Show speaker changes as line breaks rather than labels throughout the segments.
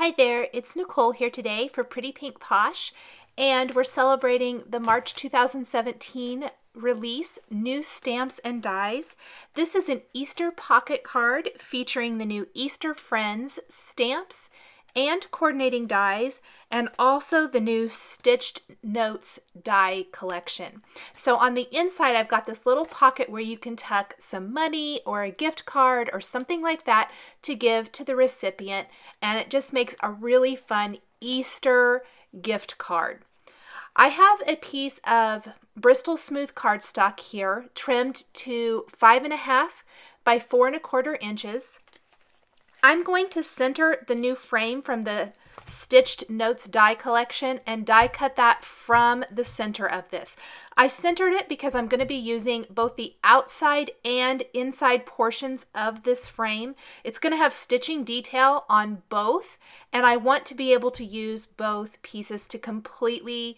Hi there, it's Nicole here today for Pretty Pink Posh, and we're celebrating the March 2017 release, New Stamps and Dies. This is an Easter pocket card featuring the new Easter Friends stamps and coordinating dies, and also the new Stitched Notes die collection. So on the inside, I've got this little pocket where you can tuck some money or a gift card or something like that to give to the recipient, and it just makes a really fun Easter gift card. I have a piece of Bristol smooth cardstock here, trimmed to 5.5 by 4.25 inches. I'm going to center the new frame from the Stitched Notes die collection and die cut that from the center of this. I centered it because I'm going to be using both the outside and inside portions of this frame. It's going to have stitching detail on both, and I want to be able to use both pieces to completely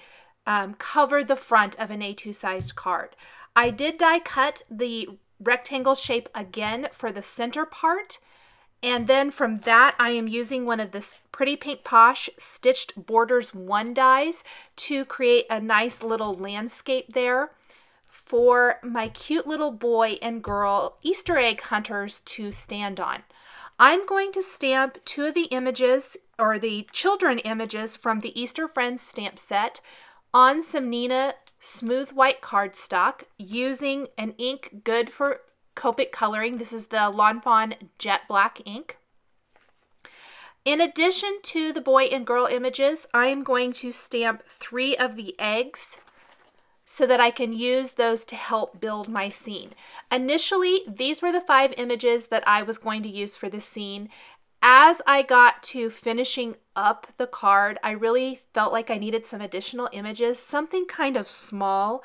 cover the front of an A2 sized card. I did die cut the rectangle shape again for the center part. And then from that, I am using one of this Pretty Pink Posh Stitched Borders 1 dies to create a nice little landscape there for my cute little boy and girl Easter egg hunters to stand on. I'm going to stamp two of the images, or the children images, from the Easter Friends stamp set on some Nina smooth white cardstock using an ink good for Copic coloring. This is the Lawn Fawn Jet Black ink. In addition to the boy and girl images, I am going to stamp 3 of the eggs so that I can use those to help build my scene. Initially, these were the 5 images that I was going to use for the scene. As I got to finishing up the card, I really felt like I needed some additional images, something kind of small,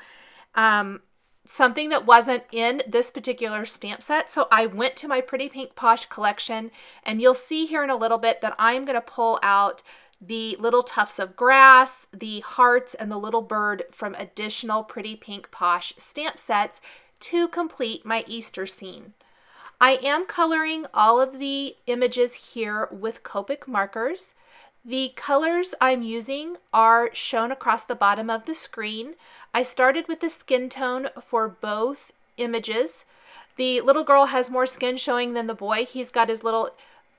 something that wasn't in this particular stamp set. So I went to my Pretty Pink Posh collection, and you'll see here in a little bit that I'm going to pull out the little tufts of grass, the hearts, and the little bird from additional Pretty Pink Posh stamp sets to complete my Easter scene. I am coloring all of the images here with Copic markers. The colors I'm using are shown across the bottom of the screen. I started with the skin tone for both images. The little girl has more skin showing than the boy. He's got his little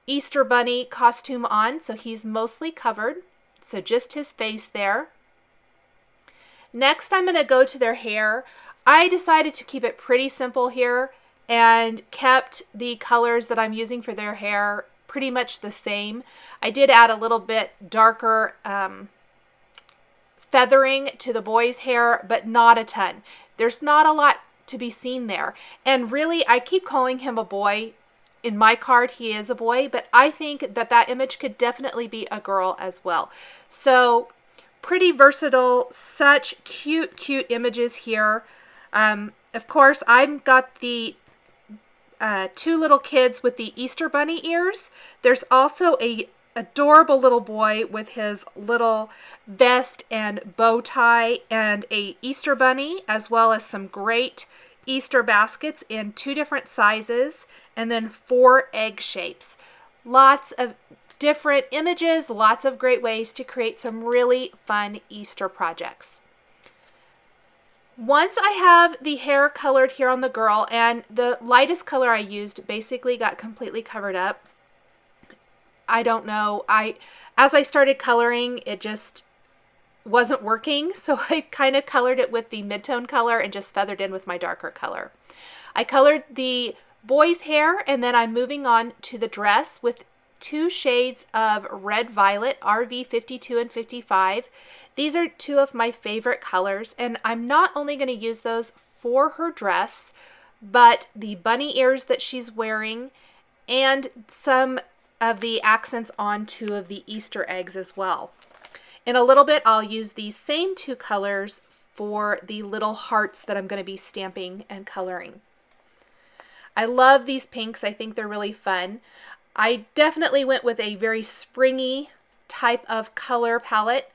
Easter bunny costume on, so he's mostly covered. So just his face there. Next, I'm going to go to their hair. I decided to keep it pretty simple here and kept the colors that I'm using for their hair pretty much the same. I did add a little bit darker feathering to the boy's hair, but not a ton. There's not a lot to be seen there. And really, I keep calling him a boy. In my card, he is a boy, but I think that that image could definitely be a girl as well. So pretty versatile, such cute, cute images here. Of course, I've got the 2 little kids with the Easter bunny ears. There's also a adorable little boy with his little vest and bow tie and a Easter bunny, as well as some great Easter baskets in 2 different sizes, and then 4 egg shapes. Lots of different images, lots of great ways to create some really fun Easter projects. Once I have the hair colored here on the girl, and the lightest color I used basically got completely covered up. I don't know. As I started coloring, it just wasn't working, so I kind of colored it with the mid-tone color and just feathered in with my darker color. I colored the boy's hair, and then I'm moving on to the dress with 2 shades of Red Violet, RV 52 and 55. These are 2 of my favorite colors, and I'm not only going to use those for her dress, but the bunny ears that she's wearing and some of the accents on 2 of the Easter eggs as well. In a little bit, I'll use these same 2 colors for the little hearts that I'm going to be stamping and coloring. I love these pinks. I think they're really fun. I definitely went with a very springy type of color palette.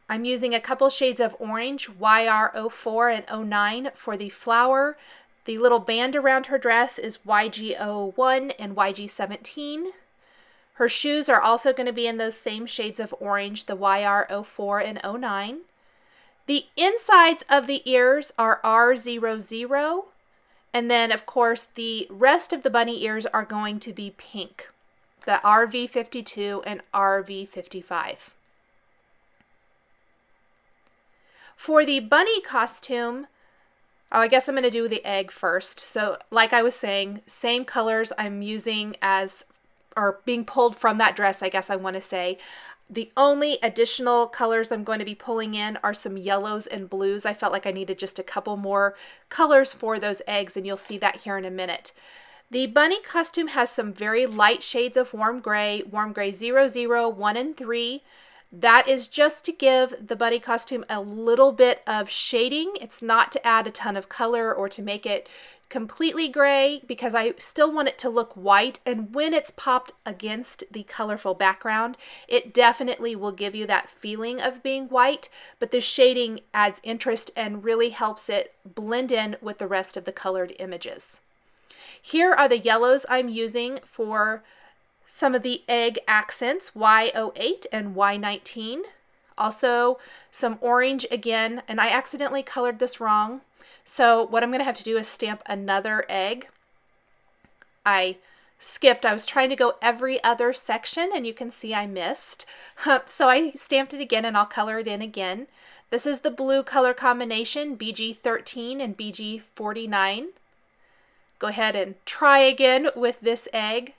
I'm using a couple shades of orange, YR04 and 09 for the flower. The little band around her dress is YG01 and YG17. Her shoes are also going to be in those same shades of orange, the YR04 and 09. The insides of the ears are R00, and then of course the rest of the bunny ears are going to be pink, the RV52 and RV55. For the bunny costume, I guess I'm going to do the egg first. So like I was saying, same colors I'm using as, or being pulled from that dress, I guess I want to say. The only additional colors I'm going to be pulling in are some yellows and blues. I felt like I needed just a couple more colors for those eggs, and you'll see that here in a minute. The bunny costume has some very light shades of warm gray 00, 1, and 3. That is just to give the bunny costume a little bit of shading. It's not to add a ton of color or to make it completely gray, because I still want it to look white, and when it's popped against the colorful background, it definitely will give you that feeling of being white, but the shading adds interest and really helps it blend in with the rest of the colored images. Here are the yellows I'm using for some of the egg accents, Y08 and Y19. Also some orange again, and I accidentally colored this wrong. So what I'm going to have to do is stamp another egg. I skipped. I was trying to go every other section, and you can see I missed. So I stamped it again, and I'll color it in again. This is the blue color combination, BG13 and BG49. Go ahead and try again with this egg.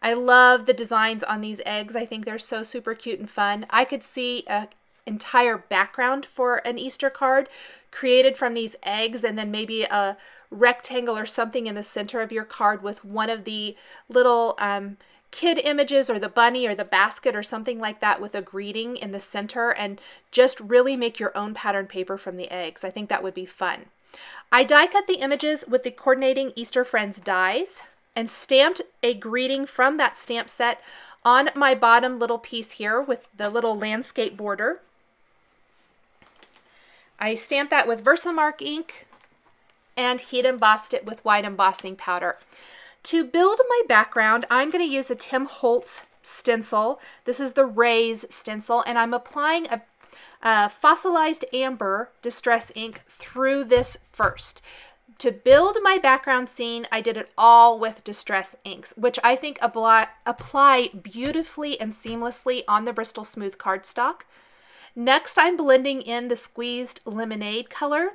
I love the designs on these eggs. I think they're so super cute and fun. I could see an entire background for an Easter card created from these eggs, and then maybe a rectangle or something in the center of your card with one of the little kid images, or the bunny or the basket or something like that, with a greeting in the center, and just really make your own pattern paper from the eggs. I think that would be fun. I die cut the images with the coordinating Easter Friends dies and stamped a greeting from that stamp set on my bottom little piece here with the little landscape border. I stamped that with Versamark ink and heat embossed it with white embossing powder. To build my background, I'm going to use a Tim Holtz stencil. This is the Raise stencil, and I'm applying a fossilized amber distress ink through this first. To build my background scene, I did it all with distress inks, which I think apply beautifully and seamlessly on the Bristol Smooth cardstock. Next, I'm blending in the squeezed lemonade color,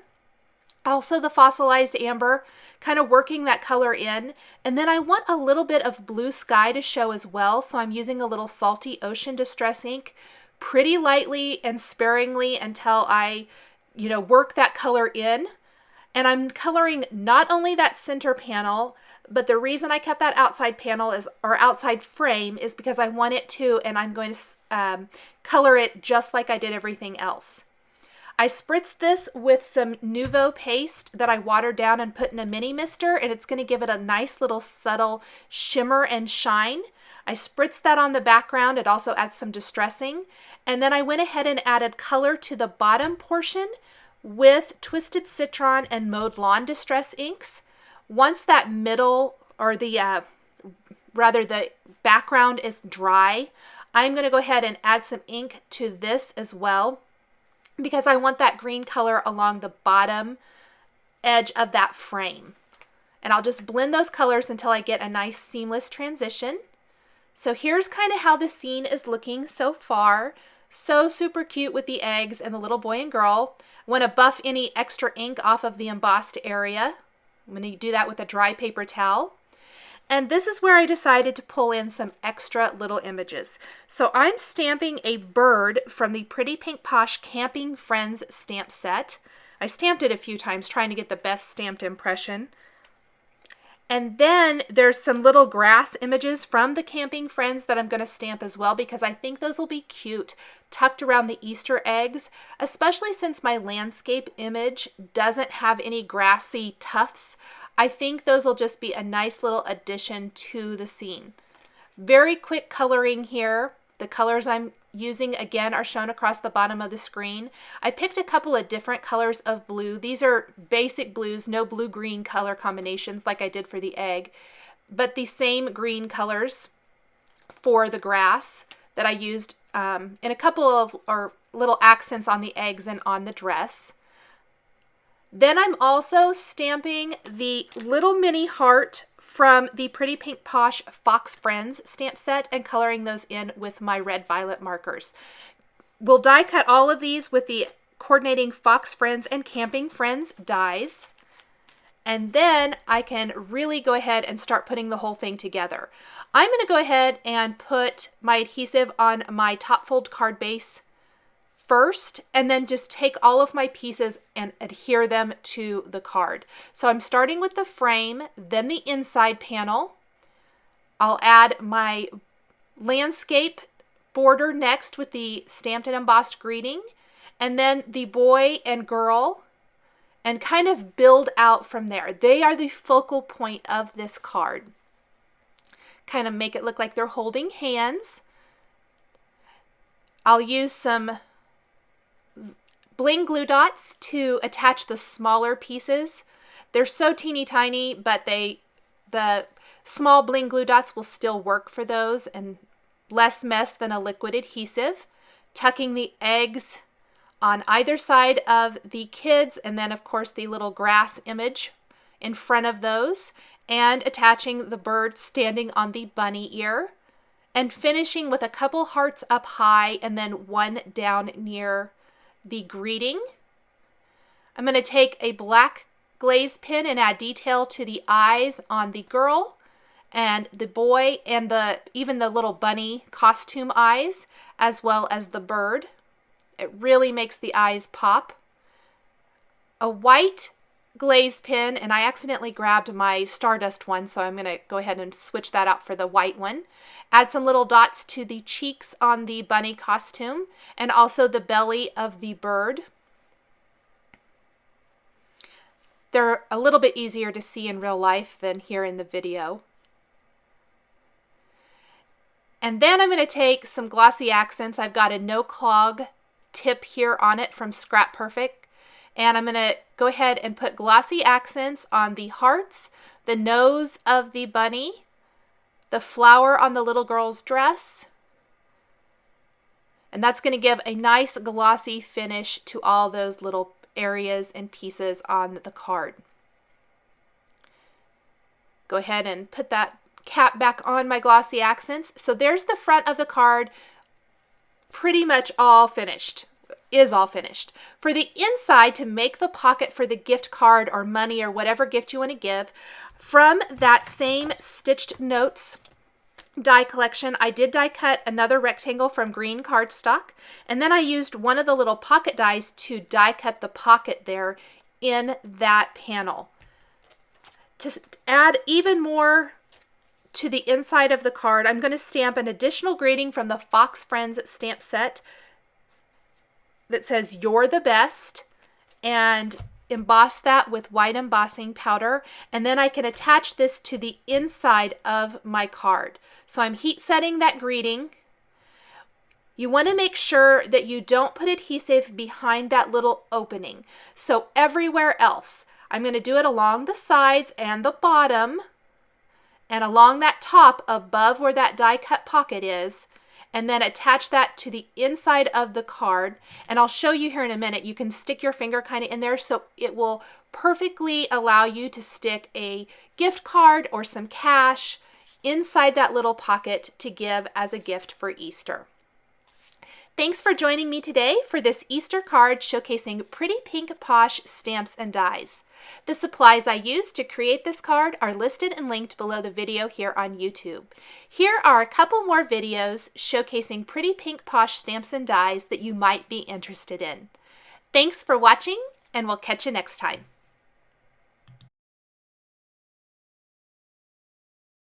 also the fossilized amber, kind of working that color in. And then I want a little bit of blue sky to show as well, so I'm using a little Salty Ocean distress ink pretty lightly and sparingly until I, work that color in. And I'm coloring not only that center panel, but the reason I kept that outside panel or outside frame is because I want it to, and I'm going to color it just like I did everything else. I spritzed this with some Nuvo paste that I watered down and put in a mini mister, and it's going to give it a nice little subtle shimmer and shine. I spritzed that on the background. It also adds some distressing. And then I went ahead and added color to the bottom portion with Twisted Citron and Mowed Lawn Distress inks. Once that middle, or the background is dry, I'm going to go ahead and add some ink to this as well, because I want that green color along the bottom edge of that frame. And I'll just blend those colors until I get a nice seamless transition. So here's kind of how the scene is looking so far. So super cute with the eggs and the little boy and girl. I want to buff any extra ink off of the embossed area. I'm going to do that with a dry paper towel. And this is where I decided to pull in some extra little images. So I'm stamping a bird from the Pretty Pink Posh Camping Friends stamp set. I stamped it a few times trying to get the best stamped impression. And then there's some little grass images from the Camping Friends that I'm going to stamp as well, because I think those will be cute tucked around the Easter eggs, especially since my landscape image doesn't have any grassy tufts. I think those will just be a nice little addition to the scene. Very quick coloring here. The colors I'm using again are shown across the bottom of the screen. I picked a couple of different colors of blue. These are basic blues, no blue-green color combinations like I did for the egg, but the same green colors for the grass that I used in a couple of little accents on the eggs and on the dress. Then I'm also stamping the little mini heart from the Pretty Pink Posh Fox Friends stamp set and coloring those in with my red violet markers. We'll die cut all of these with the coordinating Fox Friends and Camping Friends dies. And then I can really go ahead and start putting the whole thing together. I'm going to go ahead and put my adhesive on my top fold card base first, and then just take all of my pieces and adhere them to the card. So I'm starting with the frame, then the inside panel. I'll add my landscape border next with the stamped and embossed greeting, and then the boy and girl, and kind of build out from there. They are the focal point of this card. Kind of make it look like they're holding hands. I'll use some bling glue dots to attach the smaller pieces. They're so teeny tiny, but the small bling glue dots will still work for those, and less mess than a liquid adhesive. Tucking the eggs on either side of the kids, and then of course the little grass image in front of those, and attaching the bird standing on the bunny ear, and finishing with a couple hearts up high and then one down near the greeting. I'm going to take a black glaze pen and add detail to the eyes on the girl and the boy, and even the little bunny costume eyes, as well as the bird. It really makes the eyes pop. A white glaze pen, and I accidentally grabbed my Stardust one, so I'm going to go ahead and switch that out for the white one. Add some little dots to the cheeks on the bunny costume, and also the belly of the bird. They're a little bit easier to see in real life than here in the video. And then I'm going to take some glossy accents. I've got a no clog tip here on it from Scrap Perfect, and I'm going to go ahead and put glossy accents on the hearts, the nose of the bunny, the flower on the little girl's dress, and that's going to give a nice glossy finish to all those little areas and pieces on the card. Go ahead and put that cap back on my glossy accents. So there's the front of the card, pretty much all finished. For the inside, to make the pocket for the gift card or money or whatever gift you want to give, from that same Stitched Notes die collection, I did die cut another rectangle from green cardstock, and then I used one of the little pocket dies to die cut the pocket there in that panel. To add even more to the inside of the card, I'm going to stamp an additional greeting from the Fox Friends stamp set that says "You're the best," and emboss that with white embossing powder, and then I can attach this to the inside of my card. So I'm heat setting that greeting. You want to make sure that you don't put adhesive behind that little opening. So everywhere else, I'm going to do it along the sides and the bottom, and along that top above where that die cut pocket is, and then attach that to the inside of the card. And I'll show you here in a minute. You can stick your finger kind of in there, so it will perfectly allow you to stick a gift card or some cash inside that little pocket to give as a gift for Easter. Thanks for joining me today for this Easter card showcasing Pretty Pink Posh stamps and dies. The supplies I used to create this card are listed and linked below the video here on YouTube. Here are a couple more videos showcasing Pretty Pink Posh stamps and dies that you might be interested in. Thanks for watching, and we'll catch you next time.